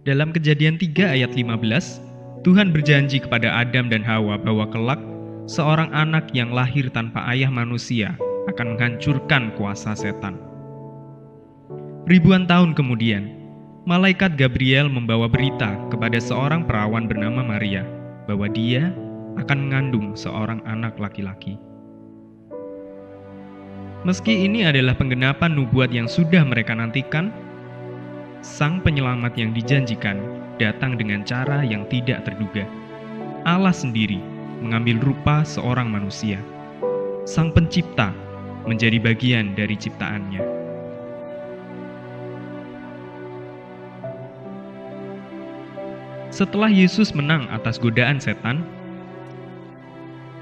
Dalam Kejadian 3 ayat 15, Tuhan berjanji kepada Adam dan Hawa bahwa kelak seorang anak yang lahir tanpa ayah manusia akan menghancurkan kuasa setan. Ribuan tahun kemudian, malaikat Gabriel membawa berita kepada seorang perawan bernama Maria bahwa dia akan mengandung seorang anak laki-laki. Meski ini adalah penggenapan nubuat yang sudah mereka nantikan, Sang Penyelamat yang dijanjikan datang dengan cara yang tidak terduga. Allah sendiri mengambil rupa seorang manusia. Sang Pencipta menjadi bagian dari ciptaannya. Setelah Yesus menang atas godaan setan,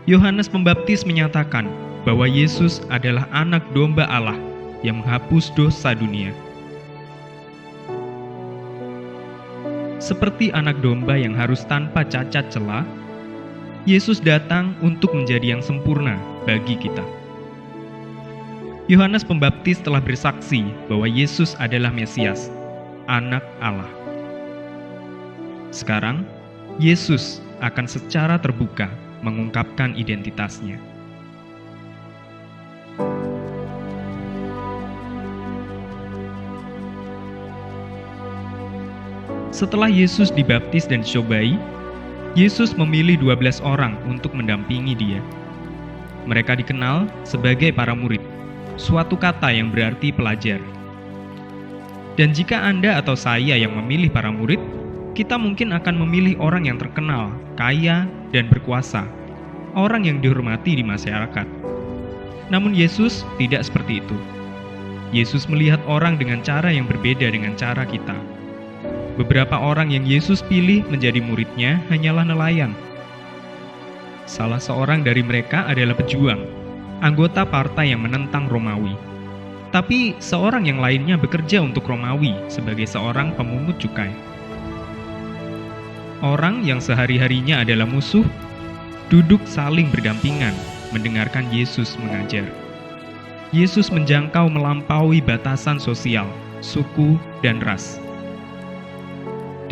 Yohanes Pembaptis menyatakan bahwa Yesus adalah anak domba Allah yang menghapus dosa dunia. Seperti anak domba yang harus tanpa cacat celah, Yesus datang untuk menjadi yang sempurna bagi kita. Yohanes Pembaptis telah bersaksi bahwa Yesus adalah Mesias, Anak Allah. Sekarang, Yesus akan secara terbuka mengungkapkan identitasnya. Setelah Yesus dibaptis dan dicobai, Yesus memilih 12 orang untuk mendampingi dia. Mereka dikenal sebagai para murid, suatu kata yang berarti pelajar. Dan jika Anda atau saya yang memilih para murid, kita mungkin akan memilih orang yang terkenal, kaya, dan berkuasa, orang yang dihormati di masyarakat. Namun Yesus tidak seperti itu. Yesus melihat orang dengan cara yang berbeda dengan cara kita. Beberapa orang yang Yesus pilih menjadi muridnya hanyalah nelayan. Salah seorang dari mereka adalah pejuang, anggota partai yang menentang Romawi. Tapi seorang yang lainnya bekerja untuk Romawi sebagai seorang pemungut cukai. Orang yang sehari-harinya adalah musuh, duduk saling berdampingan, mendengarkan Yesus mengajar. Yesus menjangkau melampaui batasan sosial, suku, dan ras.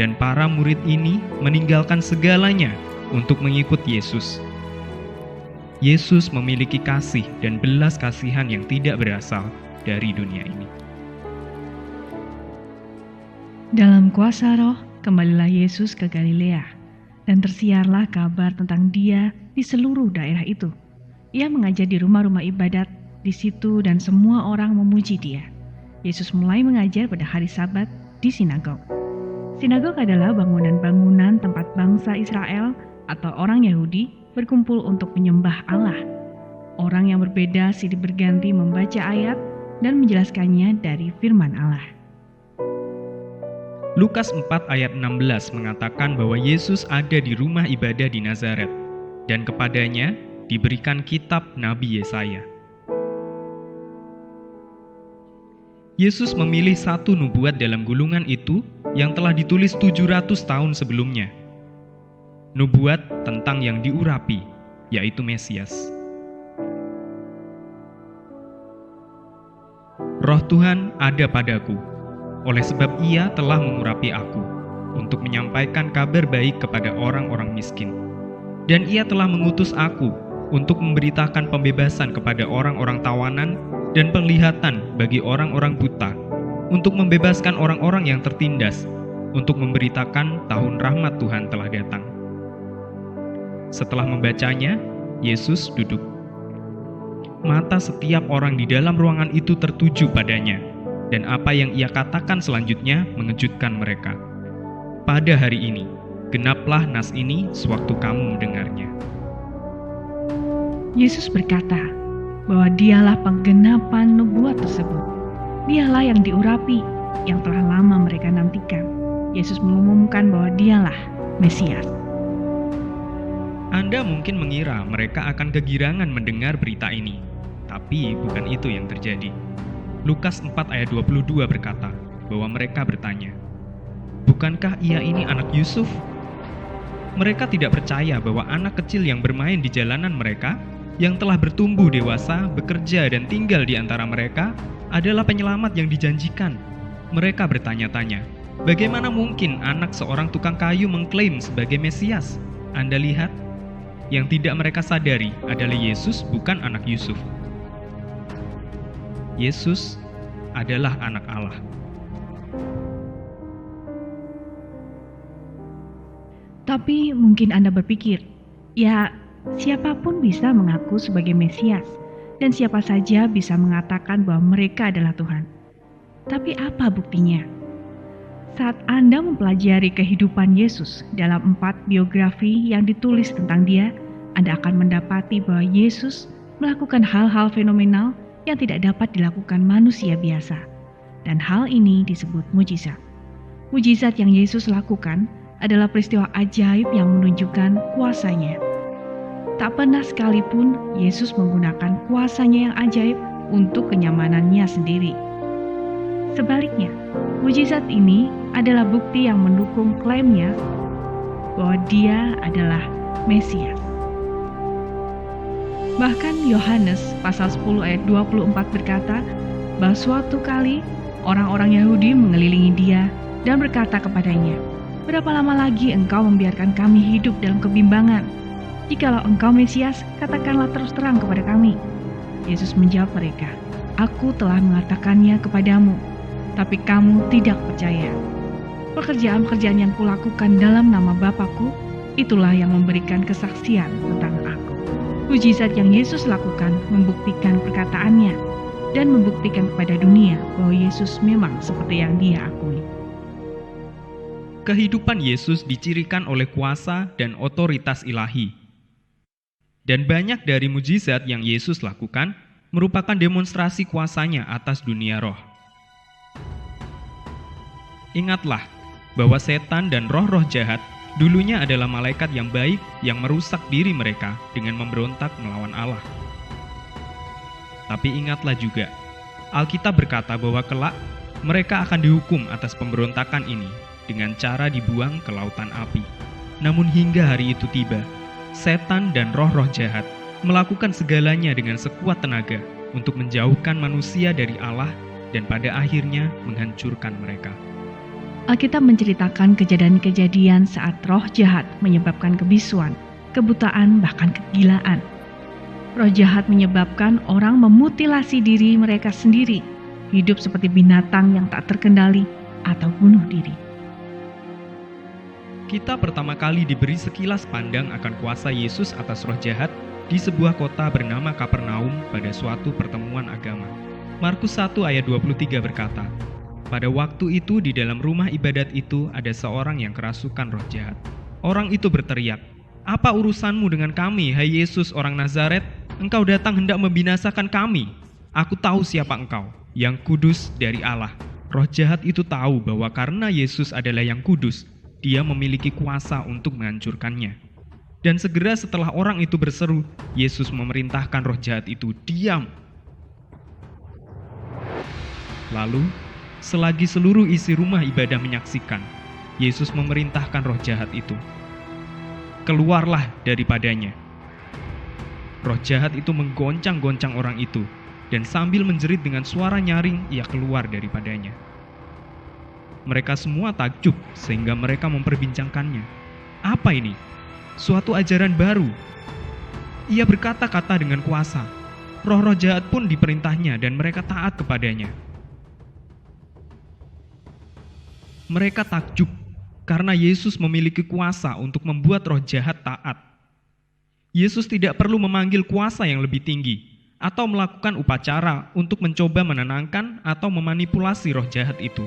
Dan para murid ini meninggalkan segalanya untuk mengikut Yesus. Yesus memiliki kasih dan belas kasihan yang tidak berasal dari dunia ini. Dalam kuasa Roh, kembalilah Yesus ke Galilea, dan tersiarlah kabar tentang Dia di seluruh daerah itu. Ia mengajar di rumah-rumah ibadat di situ dan semua orang memuji Dia. Yesus mulai mengajar pada hari Sabat di sinagog. Sinagog adalah bangunan-bangunan tempat bangsa Israel atau orang Yahudi berkumpul untuk menyembah Allah. Orang yang berbeda silih berganti membaca ayat dan menjelaskannya dari firman Allah. Lukas 4 ayat 16 mengatakan bahwa Yesus ada di rumah ibadah di Nazaret, dan kepadanya diberikan kitab Nabi Yesaya. Yesus memilih satu nubuat dalam gulungan itu yang telah ditulis 700 tahun sebelumnya. Nubuat tentang yang diurapi, yaitu Mesias. Roh Tuhan ada padaku, oleh sebab Ia telah mengurapi aku, untuk menyampaikan kabar baik kepada orang-orang miskin. Dan Ia telah mengutus aku untuk memberitakan pembebasan kepada orang-orang tawanan dan penglihatan bagi orang-orang buta, untuk membebaskan orang-orang yang tertindas, untuk memberitakan tahun rahmat Tuhan telah datang. Setelah membacanya, Yesus duduk. Mata setiap orang di dalam ruangan itu tertuju padanya, dan apa yang Ia katakan selanjutnya mengejutkan mereka. Pada hari ini, genaplah nas ini sewaktu kamu mendengarnya. Yesus berkata bahwa Dialah penggenapan nubuat tersebut. Dialah yang diurapi, yang telah lama mereka nantikan. Yesus mengumumkan bahwa Dialah Mesias. Anda mungkin mengira mereka akan kegirangan mendengar berita ini, tapi bukan itu yang terjadi. Lukas 4 ayat 22 berkata bahwa mereka bertanya, "Bukankah Ia ini anak Yusuf?" Mereka tidak percaya bahwa anak kecil yang bermain di jalanan mereka, yang telah bertumbuh dewasa, bekerja dan tinggal di antara mereka, adalah penyelamat yang dijanjikan. Mereka bertanya-tanya, Bagaimana mungkin anak seorang tukang kayu mengklaim sebagai Mesias? Anda lihat, yang tidak mereka sadari adalah Yesus bukan anak Yusuf. Yesus adalah anak Allah. Tapi mungkin Anda berpikir, ya siapapun bisa mengaku sebagai Mesias, dan siapa saja bisa mengatakan bahwa mereka adalah Tuhan. Tapi apa buktinya? Saat Anda mempelajari kehidupan Yesus dalam 4 biografi yang ditulis tentang dia, Anda akan mendapati bahwa Yesus melakukan hal-hal fenomenal yang tidak dapat dilakukan manusia biasa. Dan hal ini disebut mujizat. Mujizat yang Yesus lakukan adalah peristiwa ajaib yang menunjukkan kuasanya. Tak pernah sekalipun Yesus menggunakan kuasanya yang ajaib untuk kenyamanannya sendiri. Sebaliknya, mujizat ini adalah bukti yang mendukung klaimnya bahwa dia adalah Mesias. Bahkan Yohanes pasal 10 ayat 24 berkata bahwa suatu kali orang-orang Yahudi mengelilingi dia dan berkata kepadanya, "Berapa lama lagi engkau membiarkan kami hidup dalam kebimbangan? Jikalau engkau Mesias, katakanlah terus terang kepada kami." Yesus menjawab mereka, "Aku telah mengatakannya kepadamu, tapi kamu tidak percaya. Pekerjaan-pekerjaan yang kulakukan dalam nama Bapa-Ku, itulah yang memberikan kesaksian tentang Aku." Mujizat yang Yesus lakukan membuktikan perkataannya dan membuktikan kepada dunia bahwa Yesus memang seperti yang dia akui. Kehidupan Yesus dicirikan oleh kuasa dan otoritas ilahi. Dan banyak dari mujizat yang Yesus lakukan merupakan demonstrasi kuasanya atas dunia roh. Ingatlah bahwa setan dan roh-roh jahat dulunya adalah malaikat yang baik yang merusak diri mereka dengan memberontak melawan Allah. Tapi ingatlah juga, Alkitab berkata bahwa kelak mereka akan dihukum atas pemberontakan ini dengan cara dibuang ke lautan api. Namun hingga hari itu tiba, setan dan roh-roh jahat melakukan segalanya dengan sekuat tenaga untuk menjauhkan manusia dari Allah dan pada akhirnya menghancurkan mereka. Alkitab menceritakan kejadian-kejadian saat roh jahat menyebabkan kebisuan, kebutaan, bahkan kegilaan. Roh jahat menyebabkan orang memutilasi diri mereka sendiri, hidup seperti binatang yang tak terkendali, atau bunuh diri. Kita pertama kali diberi sekilas pandang akan kuasa Yesus atas roh jahat di sebuah kota bernama Kapernaum pada suatu pertemuan agama. Markus 1 ayat 23 berkata, "Pada waktu itu di dalam rumah ibadat itu ada seorang yang kerasukan roh jahat. Orang itu berteriak, 'Apa urusanmu dengan kami, hai Yesus orang Nazaret? Engkau datang hendak membinasakan kami. Aku tahu siapa engkau, yang kudus dari Allah.' Roh jahat itu tahu bahwa karena Yesus adalah yang kudus, dia memiliki kuasa untuk menghancurkannya. Dan segera setelah orang itu berseru, Yesus memerintahkan roh jahat itu diam. Lalu, selagi seluruh isi rumah ibadah menyaksikan, Yesus memerintahkan roh jahat itu, "Keluarlah daripadanya." Roh jahat itu menggoncang-goncang orang itu, dan sambil menjerit dengan suara nyaring, ia keluar daripadanya. Mereka semua takjub sehingga mereka memperbincangkannya. Apa ini? Suatu ajaran baru. Ia berkata-kata dengan kuasa. Roh-roh jahat pun diperintahnya dan mereka taat kepadanya. Mereka takjub karena Yesus memiliki kuasa untuk membuat roh jahat taat. Yesus tidak perlu memanggil kuasa yang lebih tinggi atau melakukan upacara untuk mencoba menenangkan atau memanipulasi roh jahat itu.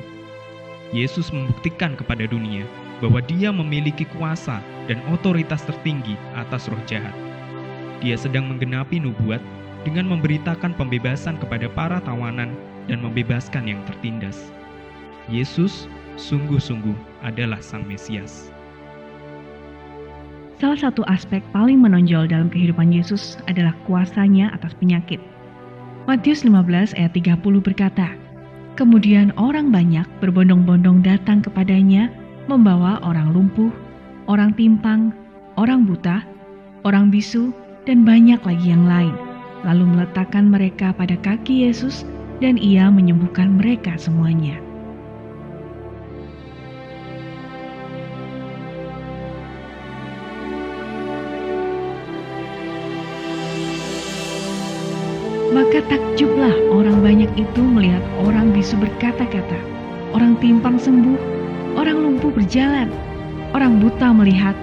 Yesus membuktikan kepada dunia bahwa dia memiliki kuasa dan otoritas tertinggi atas roh jahat. Dia sedang menggenapi nubuat dengan memberitakan pembebasan kepada para tawanan dan membebaskan yang tertindas. Yesus sungguh-sungguh adalah Sang Mesias. Salah satu aspek paling menonjol dalam kehidupan Yesus adalah kuasanya atas penyakit. Matius 15 ayat 30 berkata, "Kemudian orang banyak berbondong-bondong datang kepadanya, membawa orang lumpuh, orang timpang, orang buta, orang bisu, dan banyak lagi yang lain, lalu meletakkan mereka pada kaki Yesus, dan ia menyembuhkan mereka semuanya." Maka takjublah orang banyak itu melihat orang bisu berkata-kata, orang timpang sembuh, orang lumpuh berjalan, orang buta melihat,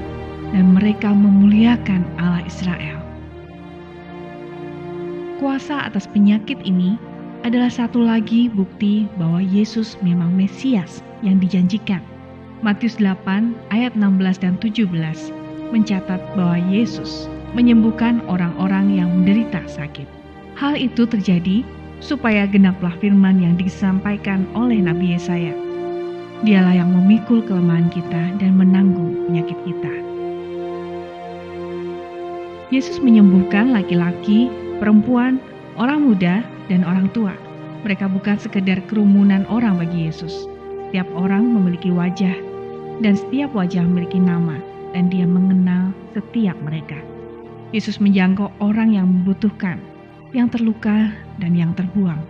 dan mereka memuliakan Allah Israel. Kuasa atas penyakit ini adalah satu lagi bukti bahwa Yesus memang Mesias yang dijanjikan. Matius 8 ayat 16 dan 17 mencatat bahwa Yesus menyembuhkan orang-orang yang menderita sakit. Hal itu terjadi supaya genaplah firman yang disampaikan oleh Nabi Yesaya. Dialah yang memikul kelemahan kita dan menanggung penyakit kita. Yesus menyembuhkan laki-laki, perempuan, orang muda, dan orang tua. Mereka bukan sekedar kerumunan orang bagi Yesus. Setiap orang memiliki wajah, dan setiap wajah memiliki nama, dan Dia mengenal setiap mereka. Yesus menjangkau orang yang membutuhkan, yang terluka, dan yang terbuang.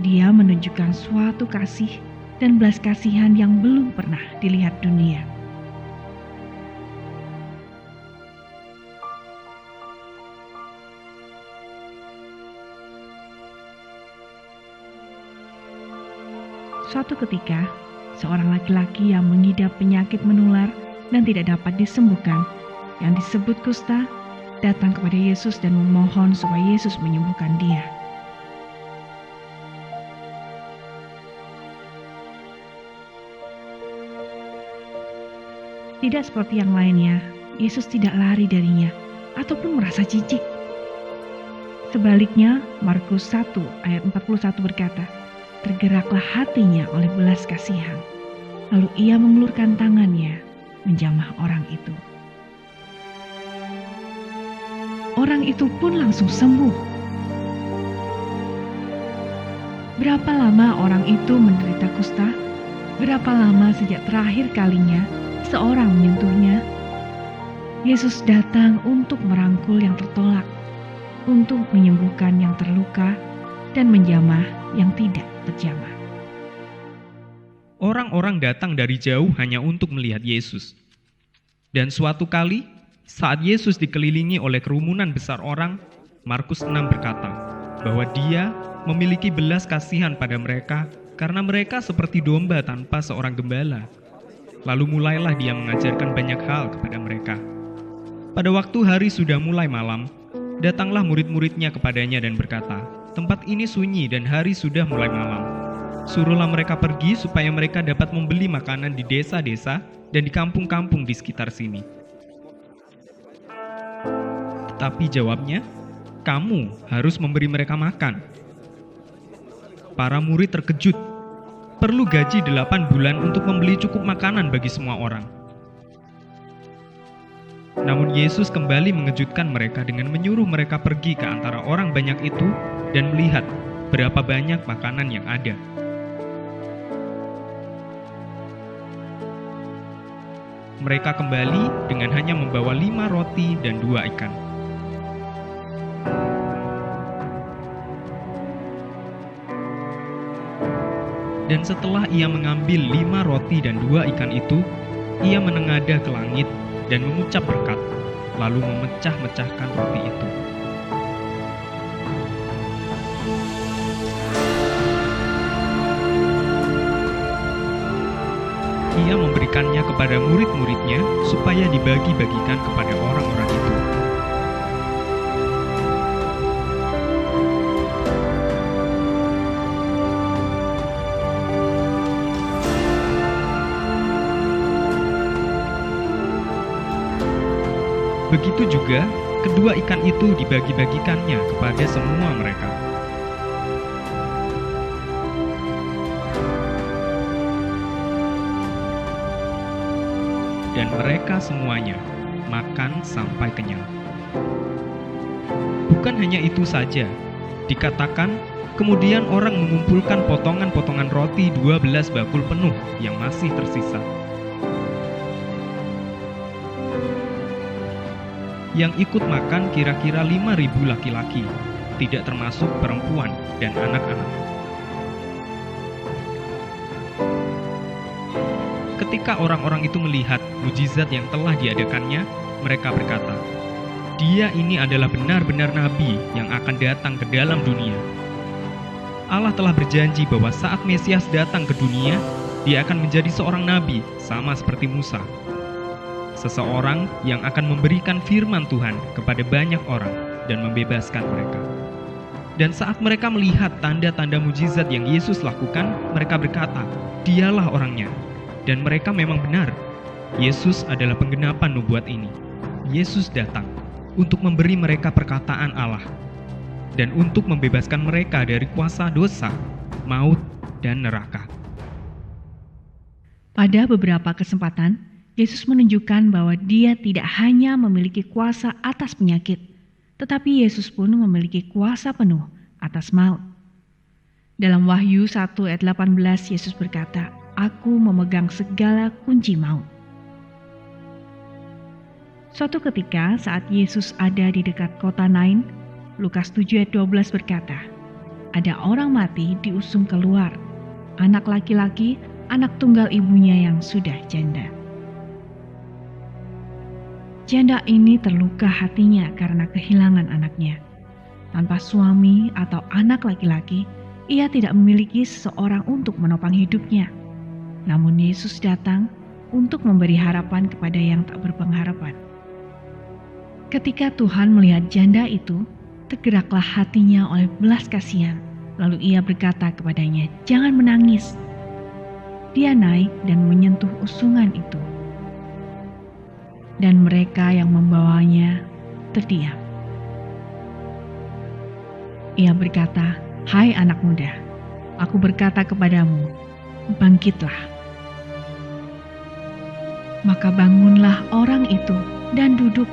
Dia menunjukkan suatu kasih dan belas kasihan yang belum pernah dilihat dunia. Suatu ketika, seorang laki-laki yang mengidap penyakit menular dan tidak dapat disembuhkan, yang disebut kusta, datang kepada Yesus dan memohon supaya Yesus menyembuhkan dia. Tidak seperti yang lainnya, Yesus tidak lari darinya ataupun merasa jijik. Sebaliknya, Markus 1 ayat 41 berkata, tergeraklah hatinya oleh belas kasihan. Lalu ia mengulurkan tangannya, menjamah orang itu. Orang itu pun langsung sembuh. Berapa lama orang itu menderita kusta? Berapa lama sejak terakhir kalinya seorang menyentuhnya? Yesus datang untuk merangkul yang tertolak, untuk menyembuhkan yang terluka, dan menjamah yang tidak terjamah. Orang-orang datang dari jauh hanya untuk melihat Yesus. Dan suatu kali, saat Yesus dikelilingi oleh kerumunan besar orang, Markus 6 berkata bahwa Dia memiliki belas kasihan pada mereka karena mereka seperti domba tanpa seorang gembala. Lalu mulailah Dia mengajarkan banyak hal kepada mereka. Pada waktu hari sudah mulai malam, datanglah murid-muridnya kepadanya dan berkata, tempat ini sunyi dan hari sudah mulai malam. Suruhlah mereka pergi supaya mereka dapat membeli makanan di desa-desa dan di kampung-kampung di sekitar sini. Tetapi jawabnya, kamu harus memberi mereka makan. Para murid terkejut. Perlu gaji 8 bulan untuk membeli cukup makanan bagi semua orang. Namun Yesus kembali mengejutkan mereka dengan menyuruh mereka pergi ke antara orang banyak itu dan melihat berapa banyak makanan yang ada. Mereka kembali dengan hanya membawa 5 roti dan 2 ikan. Dan setelah ia mengambil 5 roti dan 2 ikan itu, ia menengadah ke langit dan mengucap berkat, lalu memecah-mecahkan roti itu. Ia memberikannya kepada murid-muridnya supaya dibagi-bagikan kepada orang-orang itu. Begitu juga, kedua ikan itu dibagi-bagikannya kepada semua mereka. Dan mereka semuanya makan sampai kenyang. Bukan hanya itu saja, dikatakan kemudian orang mengumpulkan potongan-potongan roti 12 bakul penuh yang masih tersisa. Yang ikut makan kira-kira 5.000 laki-laki, tidak termasuk perempuan dan anak-anak. Ketika orang-orang itu melihat mujizat yang telah diadakannya, mereka berkata, Dia ini adalah benar-benar nabi yang akan datang ke dalam dunia. Allah telah berjanji bahwa saat Mesias datang ke dunia, dia akan menjadi seorang nabi sama seperti Musa. Seseorang yang akan memberikan firman Tuhan kepada banyak orang dan membebaskan mereka. Dan saat mereka melihat tanda-tanda mujizat yang Yesus lakukan, mereka berkata, "Dialah orangnya." Dan mereka memang benar. Yesus adalah penggenapan nubuat ini. Yesus datang untuk memberi mereka perkataan Allah dan untuk membebaskan mereka dari kuasa dosa, maut, dan neraka. Pada beberapa kesempatan, Yesus menunjukkan bahwa Dia tidak hanya memiliki kuasa atas penyakit, tetapi Yesus pun memiliki kuasa penuh atas maut. Dalam Wahyu 1 ayat 18, Yesus berkata, "Aku memegang segala kunci maut." Suatu ketika saat Yesus ada di dekat kota Nain, Lukas 7 ayat 12 berkata, "Ada orang mati diusung keluar, anak laki-laki, anak tunggal ibunya yang sudah janda." Janda ini terluka hatinya karena kehilangan anaknya. Tanpa suami atau anak laki-laki, ia tidak memiliki seseorang untuk menopang hidupnya. Namun Yesus datang untuk memberi harapan kepada yang tak berpengharapan. Ketika Tuhan melihat janda itu, tergeraklah hatinya oleh belas kasihan. Lalu ia berkata kepadanya, "Jangan menangis." Dia naik dan menyentuh usungan itu. Dan mereka yang membawanya terdiam. Ia berkata, "Hai anak muda, aku berkata kepadamu, bangkitlah." Maka bangunlah orang itu dan duduk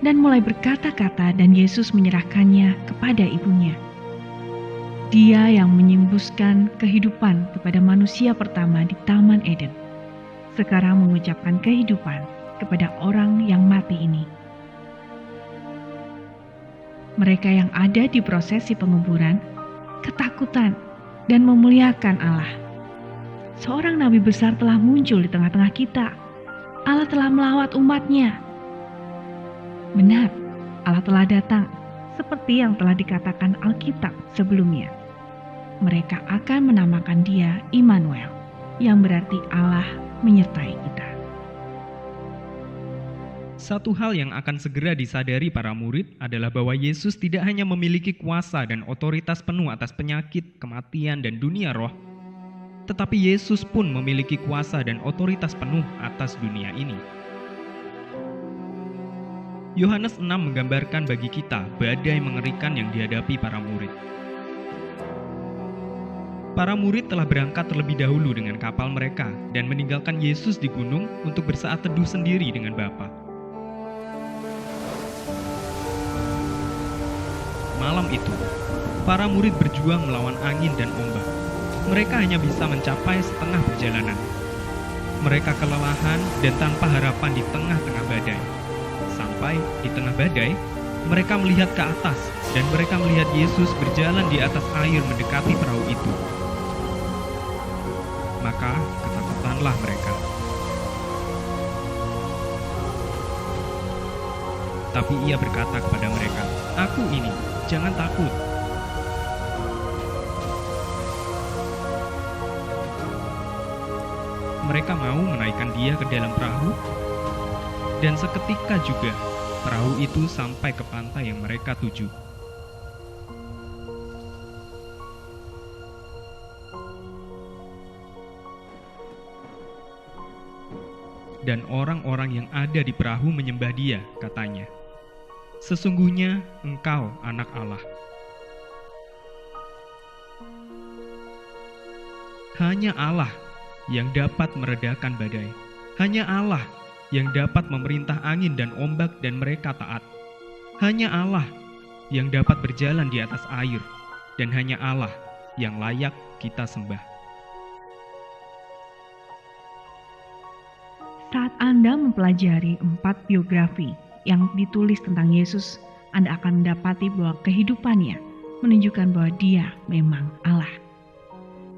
dan mulai berkata-kata, dan Yesus menyerahkannya kepada ibunya. Dia yang menyembuskan kehidupan kepada manusia pertama di Taman Eden, sekarang mengucapkan kehidupan kepada orang yang mati ini. Mereka yang ada di prosesi penguburan ketakutan dan memuliakan Allah. Seorang nabi besar telah muncul di tengah-tengah kita. Allah telah melawat umatnya. Benar, Allah telah datang seperti yang telah dikatakan Alkitab sebelumnya. Mereka akan menamakan Dia Immanuel, yang berarti Allah menyertai kita. Satu hal yang akan segera disadari para murid adalah bahwa Yesus tidak hanya memiliki kuasa dan otoritas penuh atas penyakit, kematian, dan dunia roh, tetapi Yesus pun memiliki kuasa dan otoritas penuh atas dunia ini. Yohanes 6 menggambarkan bagi kita badai mengerikan yang dihadapi para murid. Para murid telah berangkat terlebih dahulu dengan kapal mereka dan meninggalkan Yesus di gunung untuk bersaat teduh sendiri dengan Bapa. Malam itu, para murid berjuang melawan angin dan ombak. Mereka hanya bisa mencapai setengah perjalanan. Mereka kelelahan dan tanpa harapan di tengah-tengah badai. Sampai di tengah badai, mereka melihat ke atas dan mereka melihat Yesus berjalan di atas air mendekati perahu itu. Maka ketakutanlah mereka. Tapi ia berkata kepada mereka, "Aku ini, jangan takut." Mereka mau menaikkan Dia ke dalam perahu, dan seketika juga perahu itu sampai ke pantai yang mereka tuju. Dan orang-orang yang ada di perahu menyembah Dia, katanya, "Sesungguhnya Engkau Anak Allah." Hanya Allah yang dapat meredakan badai. Hanya Allah yang dapat memerintah angin dan ombak dan mereka taat. Hanya Allah yang dapat berjalan di atas air, dan hanya Allah yang layak kita sembah. Saat Anda mempelajari 4 biografi yang ditulis tentang Yesus, Anda akan mendapati bahwa kehidupannya menunjukkan bahwa Dia memang Allah.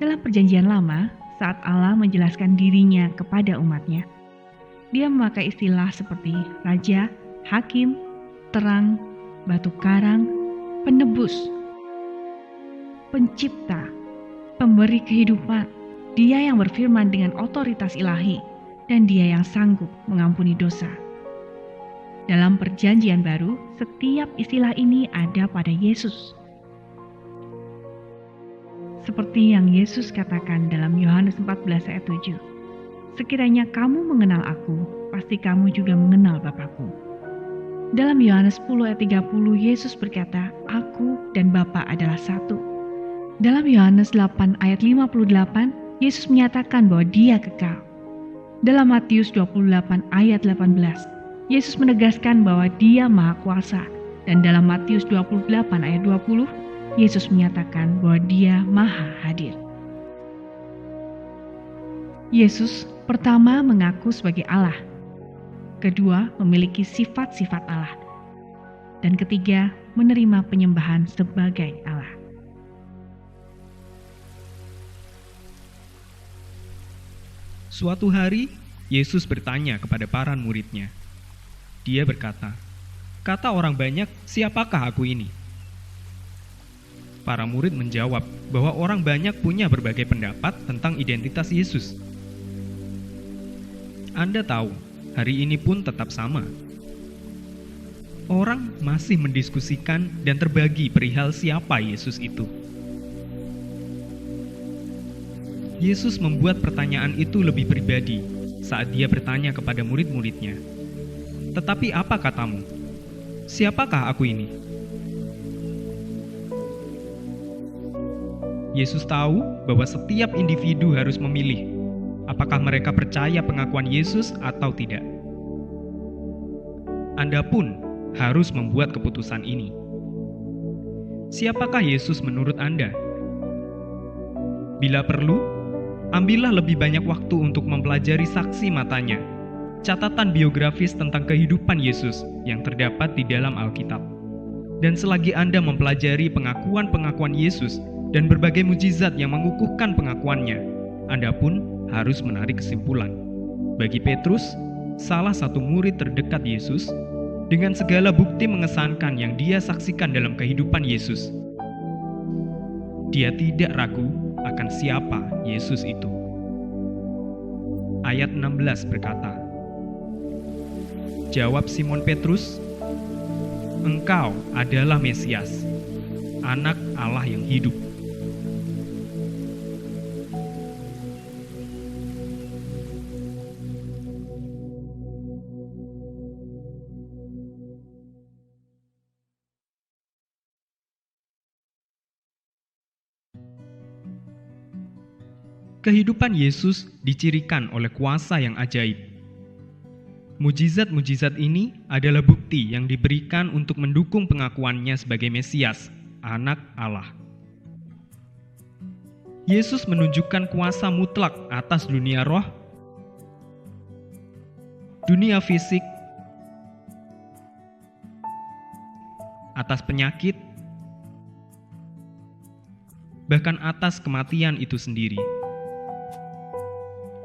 Dalam Perjanjian Lama, saat Allah menjelaskan dirinya kepada umatnya, Dia memakai istilah seperti raja, hakim, terang, batu karang, penebus, pencipta, pemberi kehidupan, Dia yang berfirman dengan otoritas ilahi, dan Dia yang sanggup mengampuni dosa. Dalam Perjanjian Baru, setiap istilah ini ada pada Yesus. Seperti yang Yesus katakan dalam Yohanes 14 ayat 7, "Sekiranya kamu mengenal Aku, pasti kamu juga mengenal Bapa-Ku." Dalam Yohanes 10 ayat 30, Yesus berkata, "Aku dan Bapa adalah satu." Dalam Yohanes 8 ayat 58, Yesus menyatakan bahwa Dia kekal. Dalam Matius 28 ayat 18, Yesus menegaskan bahwa Dia Maha Kuasa. Dan dalam Matius 28 ayat 20, Yesus menyatakan bahwa Dia Maha Hadir. Yesus pertama mengaku sebagai Allah. Kedua, memiliki sifat-sifat Allah. Dan ketiga, menerima penyembahan sebagai Allah. Suatu hari, Yesus bertanya kepada para murid-Nya. Dia berkata, "Kata orang banyak, siapakah aku ini?" Para murid menjawab bahwa orang banyak punya berbagai pendapat tentang identitas Yesus. Anda tahu, hari ini pun tetap sama. Orang masih mendiskusikan dan terbagi perihal siapa Yesus itu. Yesus membuat pertanyaan itu lebih pribadi saat Dia bertanya kepada murid-murid-Nya, "Tetapi apa katamu? Siapakah aku ini?" Yesus tahu bahwa setiap individu harus memilih apakah mereka percaya pengakuan Yesus atau tidak. Anda pun harus membuat keputusan ini. Siapakah Yesus menurut Anda? Bila perlu, ambillah lebih banyak waktu untuk mempelajari saksi matanya, catatan biografis tentang kehidupan Yesus yang terdapat di dalam Alkitab. Dan selagi Anda mempelajari pengakuan-pengakuan Yesus dan berbagai mujizat yang mengukuhkan pengakuannya, Anda pun harus menarik kesimpulan. Bagi Petrus, salah satu murid terdekat Yesus, dengan segala bukti mengesankan yang dia saksikan dalam kehidupan Yesus, dia tidak ragu akan siapa Yesus itu. Ayat 16 berkata, jawab Simon Petrus, "Engkau adalah Mesias, Anak Allah yang hidup." Kehidupan Yesus dicirikan oleh kuasa yang ajaib. Mujizat-mujizat ini adalah bukti yang diberikan untuk mendukung pengakuannya sebagai Mesias, Anak Allah. Yesus menunjukkan kuasa mutlak atas dunia roh, dunia fisik, atas penyakit, bahkan atas kematian itu sendiri.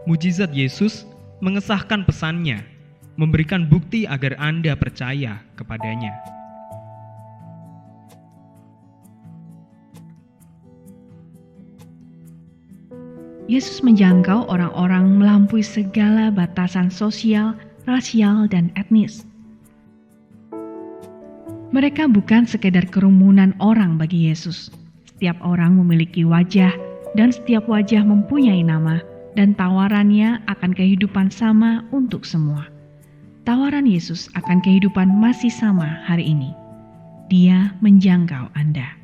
Mujizat Yesus mengesahkan pesannya, memberikan bukti agar Anda percaya kepadanya. Yesus menjangkau orang-orang melampaui segala batasan sosial, rasial, dan etnis. Mereka bukan sekedar kerumunan orang bagi Yesus. Setiap orang memiliki wajah, dan setiap wajah mempunyai nama, dan tawarannya akan kehidupan sama untuk semua. Tawaran Yesus akan kehidupan masih sama hari ini. Dia menjangkau Anda.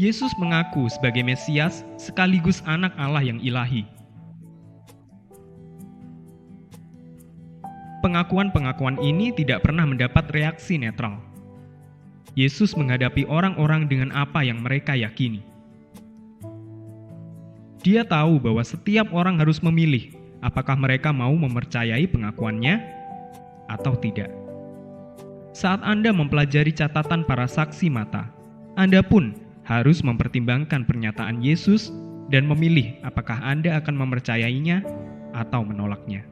Yesus mengaku sebagai Mesias sekaligus Anak Allah yang ilahi. Pengakuan-pengakuan ini tidak pernah mendapat reaksi netral. Yesus menghadapi orang-orang dengan apa yang mereka yakini. Dia tahu bahwa setiap orang harus memilih apakah mereka mau mempercayai pengakuannya atau tidak. Saat Anda mempelajari catatan para saksi mata, Anda pun harus mempertimbangkan pernyataan Yesus dan memilih apakah Anda akan mempercayainya atau menolaknya.